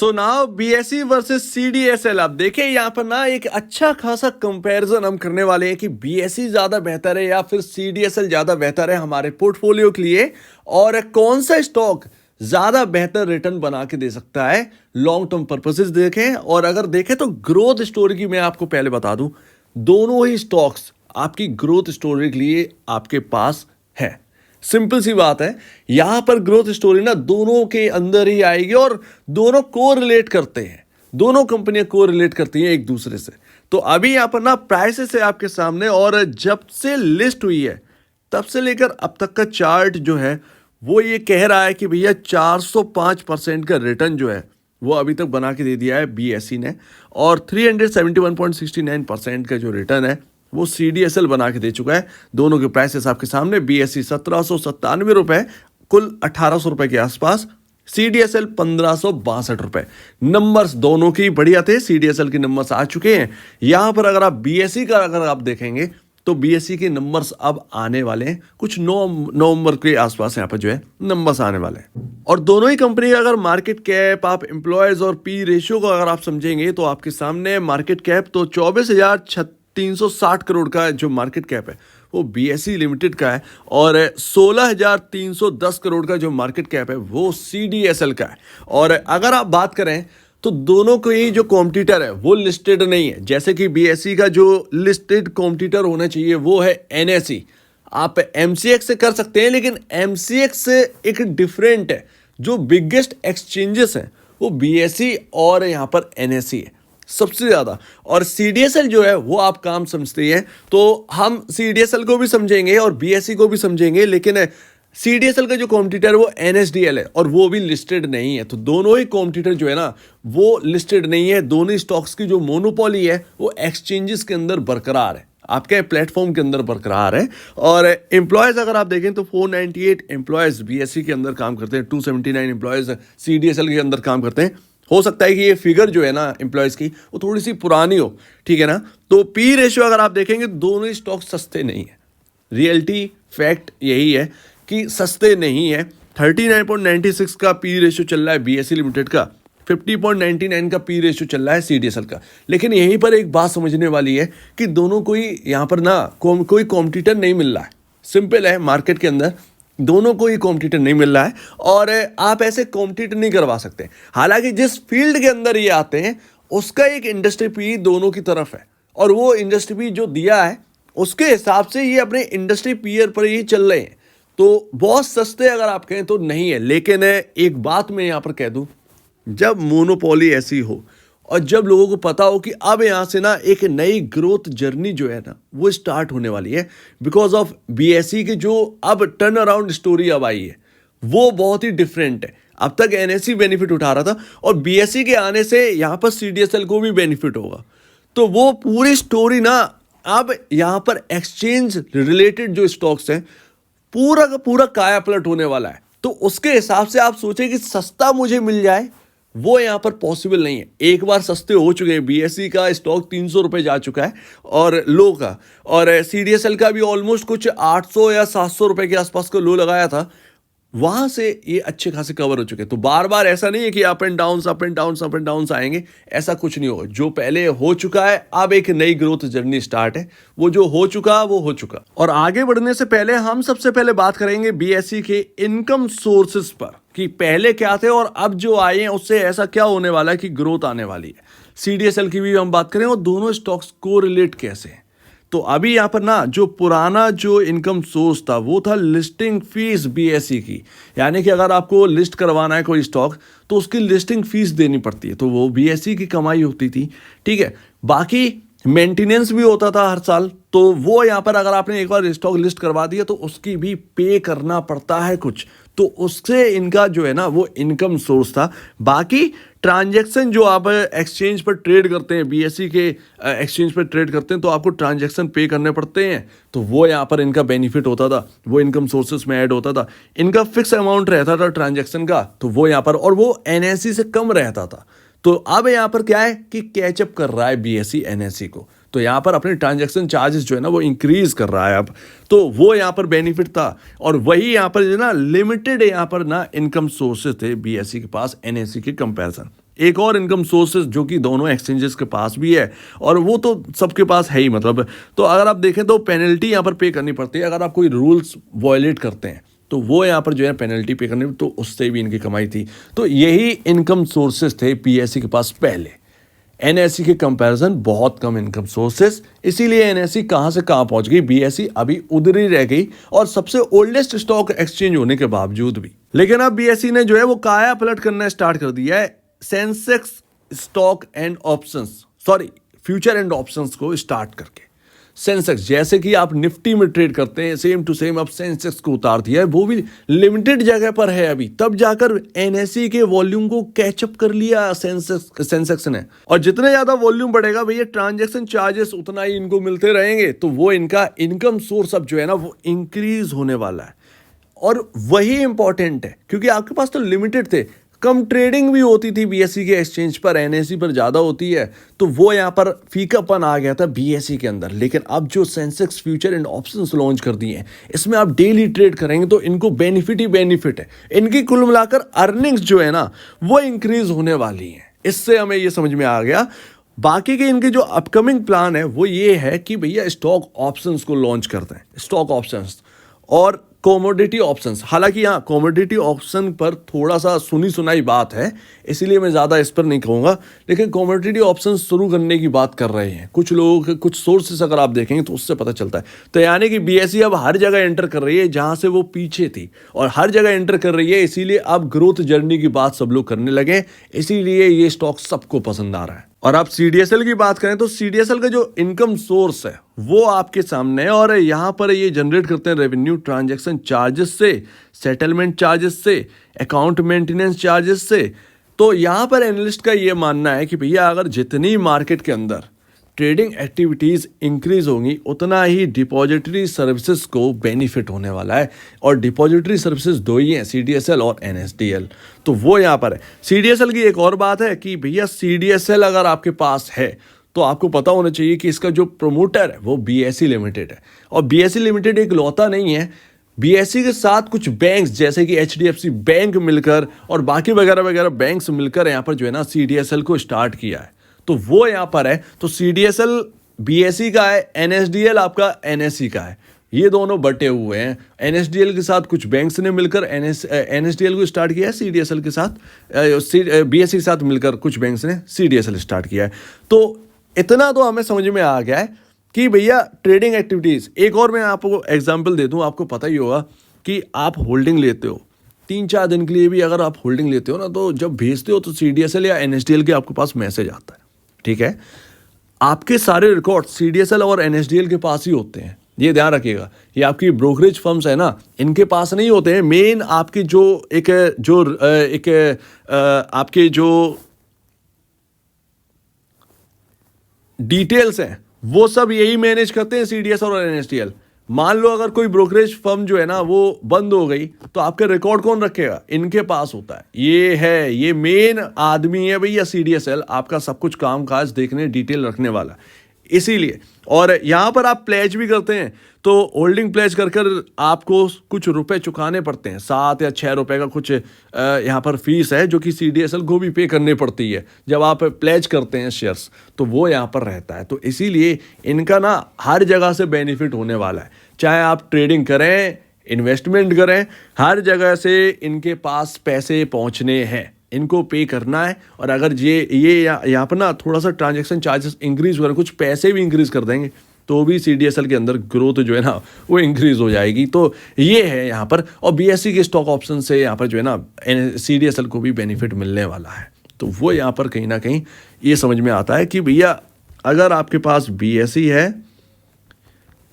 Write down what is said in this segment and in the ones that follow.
So now BSE versus CDSL. आप देखिए यहाँ पर ना एक अच्छा खासा कंपैरिजन हम करने वाले हैं कि बीएसई ज्यादा बेहतर है या फिर सीडीएसएल ज्यादा बेहतर है हमारे पोर्टफोलियो के लिए, और कौन सा स्टॉक ज्यादा बेहतर रिटर्न बना के दे सकता है लॉन्ग टर्म पर्पसेस देखें। और अगर देखें तो ग्रोथ स्टोरी की मैं आपको पहले बता दूं, दोनों ही स्टॉक्स आपकी ग्रोथ स्टोरी के लिए आपके पास है। सिंपल सी बात है, यहां पर ग्रोथ स्टोरी ना दोनों के अंदर ही आएगी और दोनों को रिलेट करते हैं, दोनों कंपनियां को रिलेट करती हैं एक दूसरे से। तो अभी यहां पर ना प्राइसेस है आपके सामने, और जब से लिस्ट हुई है तब से लेकर अब तक का चार्ट जो है वो ये कह रहा है कि भैया 405% का रिटर्न जो है वो अभी तक बना के दे दिया है बीएसई ने, और 371.69% का जो रिटर्न है वो सीडीएसएल बना के दे चुका है। दोनों के प्राइसेस आपके सामने, बीएसई 1797 रुपए, कुल 1800 रुपए के आसपास, सीडीएसएल 1562 रुपए। नंबर्स दोनों की बढ़िया थे, सीडीएसएल के नंबर्स आ चुके हैं। यहां पर अगर आप बीएसई का अगर आप देखेंगे तो बीएसई के नंबर्स अब आने वाले हैं, कुछ नवंबर के आसपास यहाँ पर जो है नंबर्स आने वाले हैं। और दोनों ही कंपनी का अगर मार्केट कैप, आप एम्प्लॉयज और पी रेशियो को अगर आप समझेंगे तो आपके सामने मार्केट कैप तो 24,360 करोड़ का जो मार्केट कैप है वो बीएसई लिमिटेड का है, और 16,310 करोड़ का जो मार्केट कैप है वो सीडीएसएल का है। और अगर आप बात करें तो दोनों को ही जो कॉम्पिटिटर है वो लिस्टेड नहीं है। जैसे कि बीएसई का जो लिस्टेड कॉम्पिटिटर होना चाहिए वो है एनएसई। आप एमसीएक्स से कर सकते हैं, लेकिन एमसीएक्स से एक डिफरेंट है, जो बिगेस्ट एक्सचेंजेस हैं वो बीएसई और यहाँ पर एनएसई है सबसे ज्यादा। और सीडीएसएल जो है वो आप काम समझते हैं, तो हम सीडीएसएल को भी समझेंगे और बीएसई को भी समझेंगे, लेकिन सीडीएसएल का जो कॉम्पिटिटर वो एनएसडीएल है और वो भी लिस्टेड नहीं है। तो दोनों ही कॉम्पिटिटर जो है ना वो लिस्टेड नहीं है। दोनों स्टॉक्स की जो मोनोपोली है वो एक्सचेंजेस के अंदर बरकरार है, आपके प्लेटफॉर्म के अंदर बरकरार है। और एम्प्लॉयज अगर आप देखें तो 498 एम्प्लॉयज बीएसई के अंदर काम करते हैं, 279 एम्प्लॉयज सीडीएसएल के अंदर काम करते हैं। हो सकता है कि ये फिगर जो है ना एम्प्लॉयज की वो थोड़ी सी पुरानी हो, ठीक है ना। तो पी रेशियो अगर आप देखेंगे दोनों ही स्टॉक सस्ते नहीं है, रियलिटी फैक्ट यही है कि सस्ते नहीं है। 39.96 का पी रेशियो चल रहा है बीएसई लिमिटेड का, 50.99 का पी रेशियो चल रहा है सीडीएसएल का। लेकिन यहीं पर एक बात समझने वाली है कि दोनों को ही यहाँ पर ना कोई कॉम्पिटिटर नहीं मिल रहा है। सिंपल है, मार्केट के अंदर दोनों को ही कॉम्पिटिटर नहीं मिल रहा है और आप ऐसे कॉम्पिटिटर नहीं करवा सकते। हालांकि जिस फील्ड के अंदर ये आते हैं उसका एक इंडस्ट्री पी दोनों की तरफ है, और वो इंडस्ट्री पी जो दिया है उसके हिसाब से ये अपने इंडस्ट्री पीयर पर ही चल रहे हैं। तो बहुत सस्ते अगर आप कहें तो नहीं है। लेकिन एक बात मैं यहाँ पर कह दूं, जब मोनोपोली ऐसी हो और जब लोगों को पता हो कि अब यहाँ से ना एक नई ग्रोथ जर्नी जो है ना वो स्टार्ट होने वाली है, बिकॉज ऑफ बीएसई की जो अब टर्न अराउंड स्टोरी अब आई है वो बहुत ही डिफरेंट है। अब तक एनएसई बेनिफिट उठा रहा था और बीएसई के आने से यहाँ पर सीडीएसएल को भी बेनिफिट होगा। तो वो पूरी स्टोरी ना अब यहाँ पर एक्सचेंज रिलेटेड जो स्टॉक्स हैं पूरा का पूरा काया पलट होने वाला है। तो उसके हिसाब से आप सोचें कि सस्ता मुझे मिल जाए, वो यहाँ पर पॉसिबल नहीं है। एक बार सस्ते हो चुके हैं, बीएसई का स्टॉक 300 रुपये जा चुका है और लो का, और सीडीएसएल का भी ऑलमोस्ट कुछ 800 या 700 रुपये के आसपास का लो लगाया था, वहां से ये अच्छे खासे कवर हो चुके हैं। तो बार बार ऐसा नहीं है कि अप एंड डाउन आएंगे, ऐसा कुछ नहीं होगा। जो पहले हो चुका है अब एक नई ग्रोथ जर्नी स्टार्ट है, वो जो हो चुका वो हो चुका। और आगे बढ़ने से पहले हम सबसे पहले बात करेंगे बीएसई के इनकम सोर्सेस पर कि पहले क्या थे और अब जो आए हैं उससे ऐसा क्या होने वाला है कि ग्रोथ आने वाली है। सीडीएसएल की भी हम बात करें और दोनों स्टॉक्स को रिलेट कैसे हैं। तो अभी यहाँ पर ना जो पुराना जो इनकम सोर्स था वो था लिस्टिंग फीस बीएसई की, यानी कि अगर आपको लिस्ट करवाना है कोई स्टॉक तो उसकी लिस्टिंग फीस देनी पड़ती है, तो वो बीएसई की कमाई होती थी, ठीक है। बाकी मेंटेनेंस भी होता था हर साल, तो वो यहाँ पर अगर आपने एक बार स्टॉक लिस्ट करवा दिया तो उसकी भी पे करना पड़ता है कुछ, तो उससे इनका जो है ना वो इनकम सोर्स था। बाकी ट्रांजैक्शन जो आप एक्सचेंज पर ट्रेड करते हैं, बीएसई के एक्सचेंज पर ट्रेड करते हैं तो आपको ट्रांजैक्शन पे करने पड़ते हैं, तो वो यहाँ पर इनका बेनिफिट होता था, वो इनकम सोर्सेस में ऐड होता था। इनका फिक्स अमाउंट रहता था ट्रांजैक्शन का, तो वो यहाँ पर, और वो एनएसई से कम रहता था। तो अब यहाँ पर क्या है कि कैचअप कर रहा है बीएसई एनएसई को, तो यहाँ पर अपने ट्रांजैक्शन चार्जेस जो है ना वो इंक्रीज कर रहा है अब, तो वो यहाँ पर बेनिफिट था। और वही यहाँ पर जो ना लिमिटेड यहाँ पर ना इनकम सोर्सेज थे बीएसई के पास एनएसई के कंपैरिजन। एक और इनकम सोर्सेज जो कि दोनों एक्सचेंजेस के पास भी है और वो तो सबके पास है ही, मतलब तो अगर आप देखें तो पेनल्टी यहाँ पर पे करनी पड़ती है अगर आप कोई रूल्स वायलेट करते हैं, तो वो यहाँ पर जो है पेनल्टी पे करनी, तो उससे भी इनकी कमाई थी। तो यही इनकम सोर्सेज थे पीएससी के पास पहले। एनएससी के कंपैरिजन बहुत कम इनकम सोर्सेस, इसीलिए एनएससी कहां से कहां पहुंच गई, बीएससी अभी उधर ही रह गई और सबसे ओल्डेस्ट स्टॉक एक्सचेंज होने के बावजूद भी। लेकिन अब बीएससी ने जो है वो काया पलट करना स्टार्ट कर दिया है Sensex stock and options, sorry future and options को स्टार्ट करके। सेंसेक्स जैसे कि आप निफ्टी में ट्रेड करते हैं सेम टू सेम अब सेंसेक्स को उतार दिया है, वो भी लिमिटेड जगह पर है अभी, तब जाकर एनएसई के वॉल्यूम को कैचअप कर लिया सेंसेक्स ने। और जितने ज्यादा वॉल्यूम बढ़ेगा भैया ट्रांजैक्शन चार्जेस उतना ही इनको मिलते रहेंगे, तो वो इनका इनकम सोर्स अब जो है ना वो इंक्रीज होने वाला है। और वही इंपॉर्टेंट है क्योंकि आपके पास तो लिमिटेड थे, कम ट्रेडिंग भी होती थी बीएससी के एक्सचेंज पर, एनएसई पर ज़्यादा होती है, तो वो यहाँ पर फीकापन आ गया था बीएससी के अंदर। लेकिन अब जो Sensex future and options launch कर दिए हैं इसमें आप डेली ट्रेड करेंगे तो इनको बेनिफिट ही बेनिफिट है, इनकी कुल मिलाकर अर्निंग्स जो है ना वो इंक्रीज होने वाली हैं। इससे हमें ये समझ में आ गया। बाकी के इनके जो अपकमिंग प्लान है वो ये है कि भैया स्टॉक ऑप्शंस को लॉन्च करते हैं, स्टॉक ऑप्शंस और कमोडिटी ऑप्शंस। हालांकि यहाँ कमोडिटी ऑप्शन पर थोड़ा सा सुनी सुनाई बात है, इसीलिए मैं ज़्यादा इस पर नहीं कहूँगा, लेकिन कमोडिटी ऑप्शन शुरू करने की बात कर रहे हैं कुछ लोगों के, कुछ सोर्सेस अगर आप देखेंगे तो उससे पता चलता है। तो यानी कि बीएसई अब हर जगह एंटर कर रही है जहाँ से वो पीछे थी, और हर जगह एंटर कर रही है, इसीलिए अब ग्रोथ जर्नी की बात सब लोग करने लगे, इसीलिए ये स्टॉक सबको पसंद आ रहा है। और आप सीडीएसएल की बात करें तो सीडीएसएल का जो इनकम सोर्स है वो आपके सामने है, और यहाँ पर ये जनरेट करते हैं रेवेन्यू ट्रांजैक्शन चार्जेस से, सेटलमेंट चार्जेस से, अकाउंट मेंटेनेंस चार्जेस से। तो यहाँ पर एनालिस्ट का ये मानना है कि भैया अगर जितनी मार्केट के अंदर ट्रेडिंग एक्टिविटीज़ इंक्रीज होंगी उतना ही डिपॉजिटरी सर्विसेज को बेनिफिट होने वाला है। और डिपॉजिटरी सर्विसेज दो ही हैं, सीडीएसएल और एनएसडीएल, तो वो यहाँ पर है। सीडीएसएल की एक और बात है कि भैया सीडीएसएल अगर आपके पास है तो आपको पता होना चाहिए कि इसका जो प्रमोटर है वो बीएसई लिमिटेड है, और बीएसई लिमिटेड एक लौता नहीं है, बीएसई के साथ कुछ बैंक्स जैसे कि एचडीएफसी बैंक मिलकर और बाकी वगैरह वगैरह बैंक्स मिलकर यहाँ पर जो है ना सीडीएसएल को स्टार्ट किया है, तो वो यहाँ पर है। तो सीडीएसएल बीएसई का है, एनएसडीएल आपका एनएसई का है, ये दोनों बटे हुए हैं। एनएसडीएल के साथ कुछ बैंक्स ने मिलकर एनएसडीएल को स्टार्ट किया है, सीडीएसएल के साथ बीएसई के साथ मिलकर कुछ बैंक्स ने सीडीएसएल स्टार्ट किया है। तो इतना तो हमें समझ में आ गया है कि भैया ट्रेडिंग एक्टिविटीज़। एक और मैं आपको एग्जांपल दे दूं, आपको पता ही होगा कि आप होल्डिंग लेते हो 3-4 दिन के लिए भी, अगर आप होल्डिंग लेते हो ना तो जब भेजते हो तो सीडीएसएल या एनएसडीएल के आपके पास मैसेज आता है, ठीक है, आपके सारे रिकॉर्ड सीडीएसएल और एनएसडीएल के पास ही होते हैं, ये ध्यान रखिएगा। ये आपकी ब्रोकरेज फर्म्स है ना, इनके पास नहीं होते हैं। मेन आपके आपके जो डिटेल्स हैं वो सब यही मैनेज करते हैं सीडीएस और एनएसडीएल। मान लो अगर कोई ब्रोकरेज फर्म जो है ना वो बंद हो गई तो आपके रिकॉर्ड कौन रखेगा, इनके पास होता है। ये मेन आदमी है भैया सीडीएसएल, आपका सब कुछ काम काज देखने डिटेल रखने वाला, इसीलिए। और यहाँ पर आप प्लेज भी करते हैं तो होल्डिंग प्लेज कर आपको कुछ रुपए चुकाने पड़ते हैं, 7 या 6 रुपए का कुछ यहाँ पर फीस है जो कि सीडीएसएल को भी पे करनी पड़ती है जब आप प्लेज करते हैं शेयर्स, तो वो यहाँ पर रहता है। तो इसीलिए इनका ना हर जगह से बेनिफिट होने वाला है, चाहे आप ट्रेडिंग करें, इन्वेस्टमेंट करें, हर जगह से इनके पास पैसे पहुँचने हैं, इनको पे करना है। और अगर ये यहाँ पर ना थोड़ा सा ट्रांजैक्शन चार्जेस इंक्रीज हो रहे हैं, कुछ पैसे भी इंक्रीज कर देंगे तो भी सीडीएसएल के अंदर ग्रोथ जो है ना वो इंक्रीज हो जाएगी। तो ये है यहाँ पर, और बीएसई के स्टॉक ऑप्शन से यहाँ पर जो है ना सीडीएसएल को भी बेनिफिट मिलने वाला है। तो वो यहाँ पर कहीं ना कहीं ये समझ में आता है कि भैया अगर आपके पास बीएसई है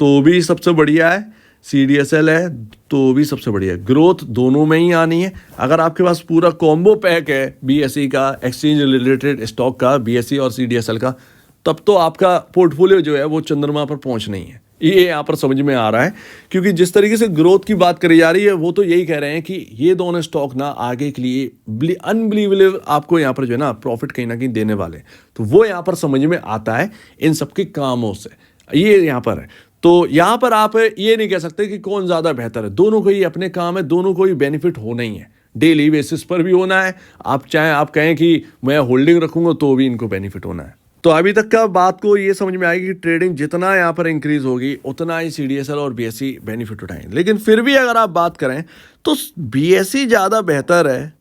तो भी सबसे बढ़िया है, सीडीएसएल है तो भी सबसे बढ़िया है, ग्रोथ दोनों में ही आनी है। अगर आपके पास पूरा कॉम्बो पैक है बीएसई का, एक्सचेंज रिलेटेड स्टॉक का, बीएसई और सीडीएसएल का, तब तो आपका पोर्टफोलियो जो है वो चंद्रमा पर पहुंच नहीं है, ये यहाँ पर समझ में आ रहा है। क्योंकि जिस तरीके से ग्रोथ की बात करी जा रही है वो तो यही कह रहे हैं कि ये दोनों स्टॉक ना आगे के लिए अनबिलीवेबल आपको यहाँ पर जो है ना प्रॉफिट कहीं ना कहीं देने वाले, तो वो यहाँ पर समझ में आता है इन सबके कामों से, ये यहाँ पर है। तो यहाँ पर आप ये नहीं कह सकते कि कौन ज़्यादा बेहतर है, दोनों को ही अपने काम है, दोनों को ही बेनिफिट होना ही है, डेली बेसिस पर भी होना है, आप चाहे आप कहें कि मैं होल्डिंग रखूंगा तो भी इनको बेनिफिट होना है। तो अभी तक का बात को ये समझ में आएगी कि ट्रेडिंग जितना यहाँ पर इंक्रीज होगी उतना ही सीडीएसएल और बीएसई बेनिफिट उठाएंगे। लेकिन फिर भी अगर आप बात करें तो बीएसई ज़्यादा बेहतर है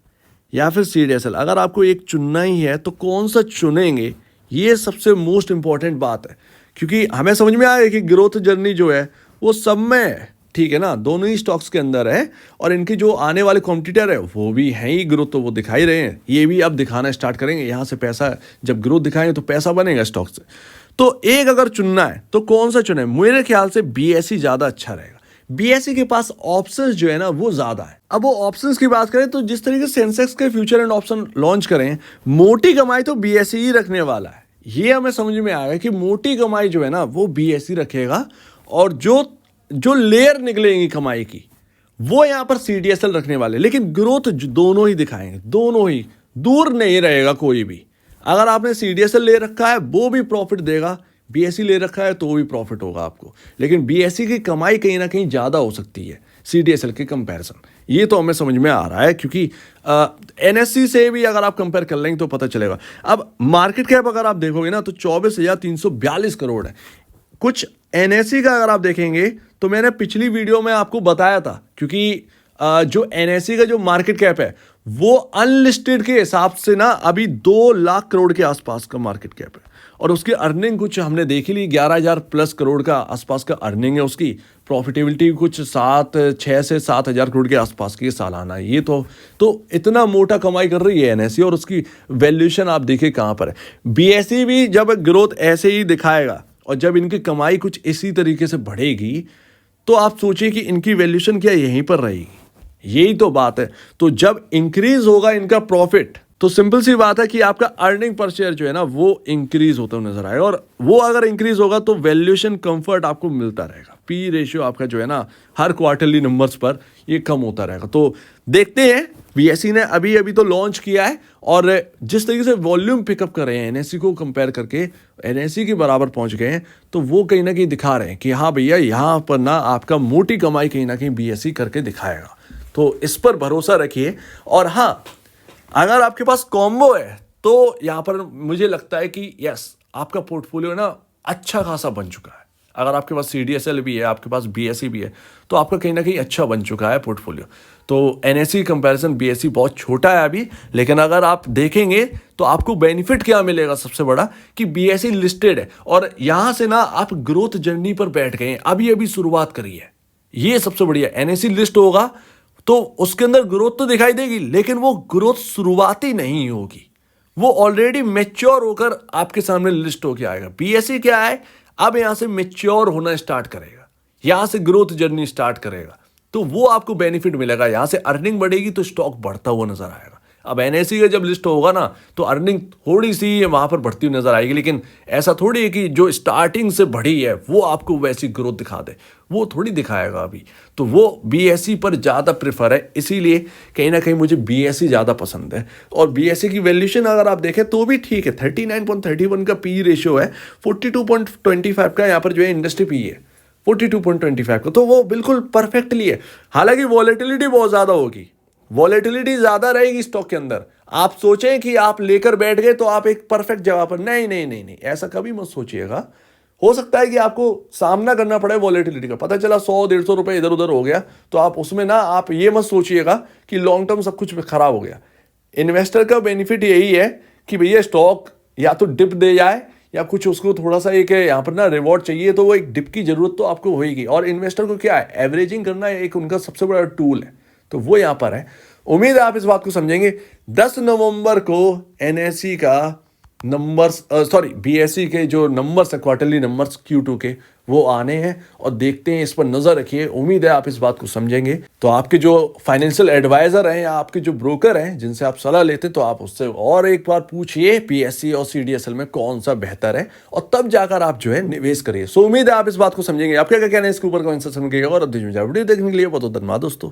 या फिर सीडीएसएल, अगर आपको एक चुनना ही है तो कौन सा चुनेंगे, ये सबसे मोस्ट इंपॉर्टेंट बात है। क्योंकि हमें समझ में आया कि ग्रोथ जर्नी जो है वो सब में है, ठीक है ना, दोनों ही स्टॉक्स के अंदर है और इनकी जो आने वाले कॉम्पिटिटर है वो भी हैं ही ग्रोथ, तो वो दिखा ही रहे हैं, ये भी अब दिखाना स्टार्ट करेंगे। यहाँ से पैसा जब ग्रोथ दिखाएंगे तो पैसा बनेगा स्टॉक से। तो एक अगर चुनना है तो कौन सा चुने, मेरे ख्याल से बीएसई ज़्यादा अच्छा रहेगा। बीएसई के पास ऑप्शंस जो है ना वो ज़्यादा है। अब वो ऑप्शंस की बात करें तो जिस तरीके से सेंसेक्स के फ्यूचर एंड ऑप्शन लॉन्च करें, मोटी कमाई तो बीएसई ही रखने वाला है। ये हमें समझ में आया कि मोटी कमाई जो है ना वो बीएसई रखेगा और जो लेयर निकलेंगी कमाई की वो यहाँ पर सीडीएसएल रखने वाले। लेकिन ग्रोथ दोनों ही दिखाएंगे, दोनों ही, दूर नहीं रहेगा कोई भी। अगर आपने सीडीएसएल ले रखा है वो भी प्रॉफिट देगा, बीएसई ले रखा है तो भी प्रॉफिट होगा आपको। लेकिन बीएसई की कमाई कहीं ना कहीं ज़्यादा हो सकती है सीडीएसएल के कंपैरिजन, ये तो हमें समझ में आ रहा है। क्योंकि एनएससी से भी अगर आप कंपेयर कर लेंगे तो पता चलेगा। अब मार्केट कैप अगर आप देखोगे ना तो 24,342 करोड़ है। कुछ एनएससी का अगर आप देखेंगे तो मैंने पिछली वीडियो में आपको बताया था, क्योंकि जो एनएससी का जो मार्केट कैप है वो अनलिस्टेड के हिसाब से ना अभी 2 लाख करोड़ के आसपास का मार्केट कैप है और उसकी अर्निंग कुछ हमने देखी ली 11,000 प्लस करोड़ का आसपास का अर्निंग है उसकी। प्रॉफिटेबिलिटी कुछ 6 से 7,000 करोड़ के आसपास की सालाना है। ये तो इतना मोटा कमाई कर रही है एनएससी और उसकी वैल्यूएशन आप देखिए कहाँ पर है। बीएसई भी जब ग्रोथ ऐसे ही दिखाएगा और जब इनकी कमाई कुछ इसी तरीके से बढ़ेगी तो आप सोचिए कि इनकी वैल्यूएशन क्या यहीं पर रहेगी, यही तो बात है। तो जब इंक्रीज होगा इनका प्रॉफिट तो सिंपल सी बात है कि आपका अर्निंग पर शेयर जो है ना वो इंक्रीज होता हुआ नजर आएगा और वो अगर इंक्रीज होगा तो वैल्यूएशन कंफर्ट आपको मिलता रहेगा। पी रेशियो आपका जो है ना हर क्वार्टरली नंबर्स पर ये कम होता रहेगा। तो देखते हैं, बीएसई ने अभी तो लॉन्च किया है और जिस तरीके से वॉल्यूम पिकअप कर रहे हैं एनएससी को कंपेयर करके, एनएससी के बराबर पहुंच गए हैं, तो वो कहीं ना कहीं दिखा रहे हैं कि हाँ भैया यहाँ पर ना आपका मोटी कमाई कहीं ना कहीं बीएसई करके दिखाएगा। तो इस पर भरोसा रखिए। और हाँ, अगर आपके पास कॉम्बो है तो यहाँ पर मुझे लगता है कि यस आपका पोर्टफोलियो ना अच्छा खासा बन चुका है। अगर आपके पास सीडीएसएल भी है, आपके पास बीएसई भी है, तो आपका कहीं ना कहीं अच्छा बन चुका है पोर्टफोलियो। तो एनएससी कंपैरिजन बीएसई बहुत छोटा है अभी, लेकिन अगर आप देखेंगे तो आपको बेनिफिट क्या मिलेगा सबसे बड़ा कि बीएसई लिस्टेड है और यहाँ से ना आप ग्रोथ जर्नी पर बैठ गए, अभी शुरुआत करी है, ये सबसे बढ़िया। एनएससी लिस्ट होगा तो उसके अंदर ग्रोथ तो दिखाई देगी, लेकिन वो ग्रोथ शुरुआती नहीं होगी, वो ऑलरेडी मैच्योर होकर आपके सामने लिस्ट होकर आएगा। बीएसई क्या है, अब यहां से मैच्योर होना स्टार्ट करेगा, यहां से ग्रोथ जर्नी स्टार्ट करेगा, तो वो आपको बेनिफिट मिलेगा। यहां से अर्निंग बढ़ेगी तो स्टॉक बढ़ता हुआ नजर आएगा। अब एनएससी का जब लिस्ट होगा ना तो अर्निंग थोड़ी सी वहां पर बढ़ती हुई नजर आएगी, लेकिन ऐसा थोड़ी है कि जो स्टार्टिंग से बढ़ी है वो आपको वैसी ग्रोथ दिखा दे, वो थोड़ी दिखाएगा अभी। तो वो बीएसई पर ज़्यादा प्रेफर है, इसीलिए कहीं ना कहीं मुझे बीएसई ज़्यादा पसंद है। और बीएसई की वैल्यूएशन अगर आप देखें तो भी ठीक है, 39.31 का पी रेशियो है, 42.25 का यहाँ पर जो है इंडस्ट्री पी है 42.25 का, तो वो बिल्कुल परफेक्टली है। हालांकि वॉलेटिलिटी बहुत ज़्यादा होगी, वॉलेटिलिटी ज़्यादा रहेगी स्टॉक के अंदर। आप सोचें कि आप लेकर बैठ गए तो आप एक परफेक्ट जगह पर, नहीं नहीं नहीं नहीं, ऐसा कभी मत सोचिएगा। हो सकता है कि आपको सामना करना पड़े वॉलेटिलिटी का, पता चला 100-150 रुपए इधर उधर हो गया, तो आप उसमें ना आप ये मत सोचिएगा कि लॉन्ग टर्म सब कुछ खराब हो गया। इन्वेस्टर का बेनिफिट यही है कि भैया स्टॉक या तो डिप दे जाए या कुछ उसको थोड़ा सा एक यहाँ पर ना रिवॉर्ड चाहिए, तो वो एक डिप की जरूरत तो आपको होगी। और इन्वेस्टर को क्या है, एवरेजिंग करना एक उनका सबसे बड़ा टूल है, तो वो यहाँ पर है। उम्मीद है आप इस बात को समझेंगे। 10 नवंबर को एनएससी का नंबर्स, बीएसई के जो नंबर्स है क्वार्टरली नंबर्स Q2 के, वो आने हैं और देखते हैं, इस पर नजर रखिए। उम्मीद है आप इस बात को समझेंगे। तो आपके जो फाइनेंशियल एडवाइजर हैं या आपके जो ब्रोकर हैं जिनसे आप सलाह लेते हैं, तो आप उससे और एक बार पूछिए पीएससी और सीडीएसएल में कौन सा बेहतर है, और तब जाकर आप जो है निवेश करिए। सो उम्मीद है आप इस बात को समझेंगे। आपका क्या कहना है इसके ऊपर कमेंट सेक्शन में कहिएगा। और अब वीडियो देखने के लिए बहुत धन्यवाद दोस्तों।